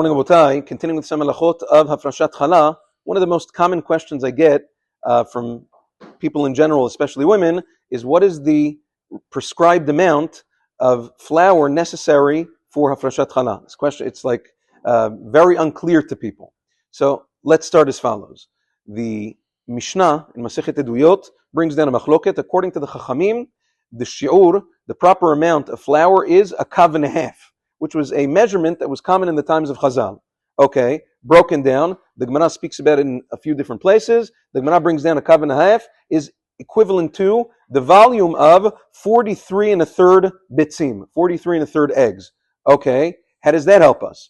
Morning, Abotai. Continuing with some halachot of Hafrashat Challah, one of the most common questions I get from people in general, especially women, is what is the prescribed amount of flour necessary for Hafrashat Challah? This question, it's like very unclear to people. So let's start as follows. The Mishnah in Masechet Eduyot brings down a machloket. According to the Chachamim, the shi'ur, the proper amount of flour is a kav and a half, which was a measurement that was common in the times of Chazal. Okay, broken down. The Gemara speaks about it in a few different places. The Gemara brings down a kav and a half is equivalent to the volume of 43 and a third bitzim, 43 and a third eggs. Okay, how does that help us?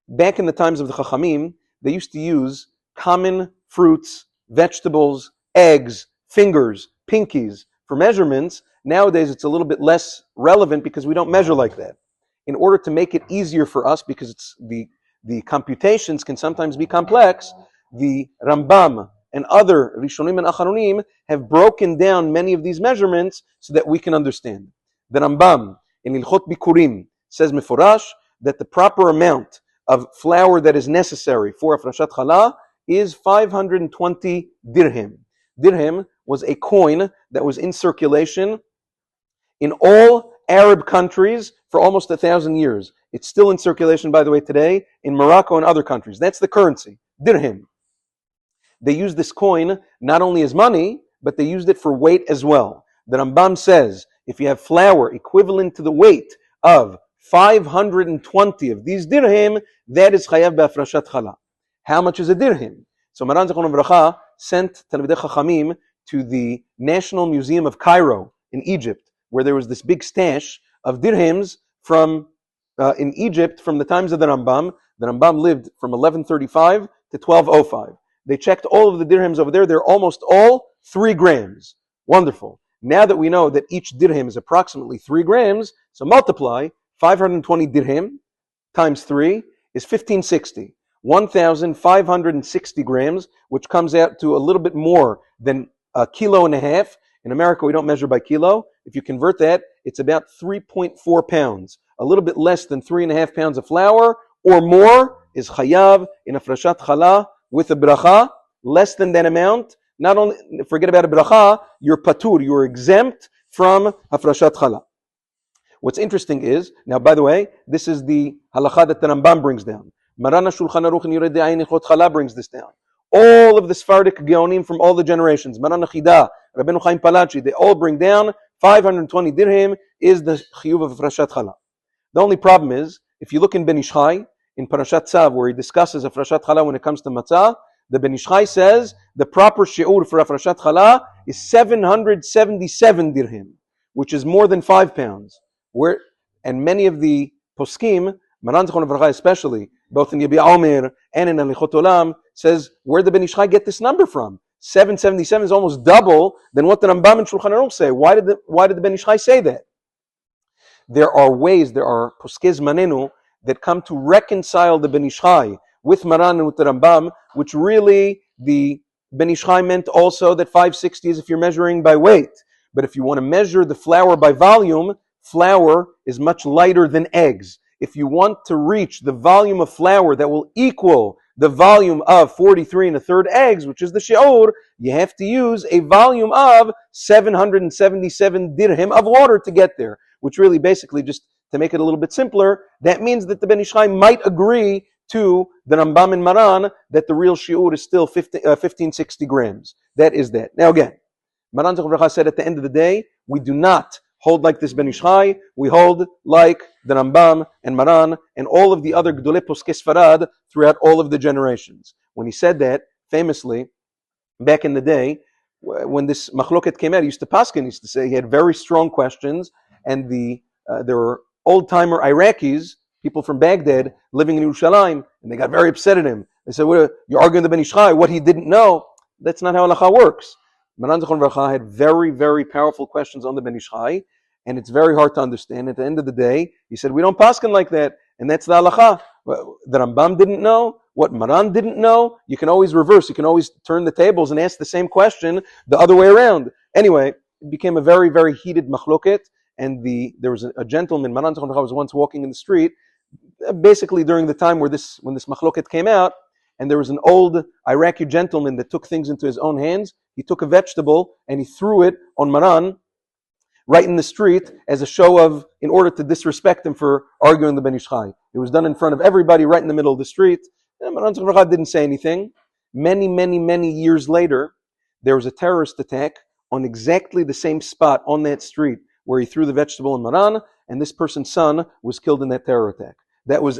Back in the times of the Chachamim, they used to use common fruits, vegetables, eggs, fingers, pinkies for measurements. Nowadays, it's a little bit less relevant because we don't measure like that. In order to make it easier for us, because it's the computations can sometimes be complex, the Rambam and other Rishonim and Acharonim have broken down many of these measurements so that we can understand. The Rambam in Ilchot Bikurim says Meforash that the proper amount of flour that is necessary for Hafrashat Challah is 520 dirham. Dirham was a coin that was in circulation in all Arab countries for almost 1,000 years. It's still in circulation, by the way, today in Morocco and other countries. That's the currency, dirham. They use this coin not only as money, but they used it for weight as well. The Rambam says if you have flour equivalent to the weight of 520 of these dirham, that is chayav be'afrashat challah. How much is a dirham? So Maran Zechron Avracha sent Talmidei Chachamim to the National Museum of Cairo in Egypt, where there was this big stash of dirhams from in Egypt from the times of the Rambam. The Rambam lived from 1135 to 1205. They checked all of the dirhams over there. They're almost all 3 grams. Wonderful. Now that we know that each dirham is approximately 3 grams, so multiply 520 dirham times 3 is 1560. 1,560 grams, which comes out to a little bit more than a kilo and a half. In America, we don't measure by kilo. If you convert that, it's about 3.4 pounds. A little bit less than 3.5 pounds of flour or more is chayav in Hafrashat Challah with a bracha. Less than that amount, not only forget about a bracha, you're patur, you're exempt from Hafrashat Challah. What's interesting is, now by the way, this is the halacha that the Rambam brings down. Marana Shulchan Aruch and Yoreh De'ayin Ilchot Challah brings this down. All of the Sephardic Geonim from all the generations, Maran Chida, Rabbeinu Chaim Palachi, they all bring down 520 dirham is the chiyuv of Hafrashat Challah. The only problem is, if you look in Ben Ish Chai, in Parashat Tzav, where he discusses Hafrashat Challah when it comes to matzah, the Ben Ish Chai says the proper shi'ur for Hafrashat Challah is 777 dirham, which is more than 5 pounds. And many of the poskim, Maran Zechron Avracha especially, both in Yebi'ah Omer and in Alichot Olam, says where the Ben Ish Chai get this number from. 777 is almost double than what the Rambam and Shulchan Aruch say. Why did the Ben Ish Chai say that? There are ways, there are poskei zmanenu that come to reconcile the Ben Ish Chai with Maran and with the Rambam, which really the Ben Ish Chai meant also that 560 is if you're measuring by weight. But if you want to measure the flour by volume, flour is much lighter than eggs. If you want to reach the volume of flour that will equal the volume of 43 and a third eggs, which is the shi'ur, you have to use a volume of 777 dirham of water to get there, which really basically, just to make it a little bit simpler, that means that the Ben Ish Chai might agree to the Rambam and Maran that the real shi'ur is still 1560 grams. That is that. Now again, Maran Zechron Avracha said at the end of the day, we do not hold like this Ben Ish Chai, we hold like the Rambam and Maran and all of the other Gdolei Poskei Sfarad throughout all of the generations. When he said that, famously, back in the day, when this machloket came out, he used to paskin, he used to say he had very strong questions, and there were old-timer Iraqis, people from Baghdad, living in Yerushalayim, and they got very upset at him. They said, well, you're arguing the Ben Ish Chai, what he didn't know. That's not how halacha works. Maran Zechron Avracha had very, very powerful questions on the Ben Ish Chai, and it's very hard to understand. At the end of the day, he said, we don't paskin like that, and that's the halacha. The Rambam didn't know, what Maran didn't know. You can always reverse, you can always turn the tables and ask the same question the other way around. Anyway, it became a very, very heated machloket, and there was a gentleman, Maran Zechron Avracha was once walking in the street, basically during the time when this machloket came out, and there was an old Iraqi gentleman that took things into his own hands. He took a vegetable and he threw it on Maran right in the street as a show of, in order to disrespect him for arguing the Ben Ish Chai. It was done in front of everybody right in the middle of the street. And Maran didn't say anything. Many years later, there was a terrorist attack on exactly the same spot on that street where he threw the vegetable in Maran, and this person's son was killed in that terror attack. That was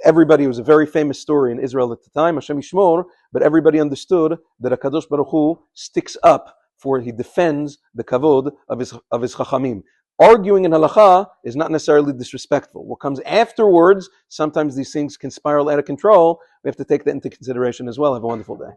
everybody, it was a very famous story in Israel at the time, Hashem Yishmor, but everybody understood that HaKadosh Baruch Hu sticks up for, he defends the kavod of his chachamim. Arguing in halacha is not necessarily disrespectful. What comes afterwards, sometimes these things can spiral out of control. We have to take that into consideration as well. Have a wonderful day.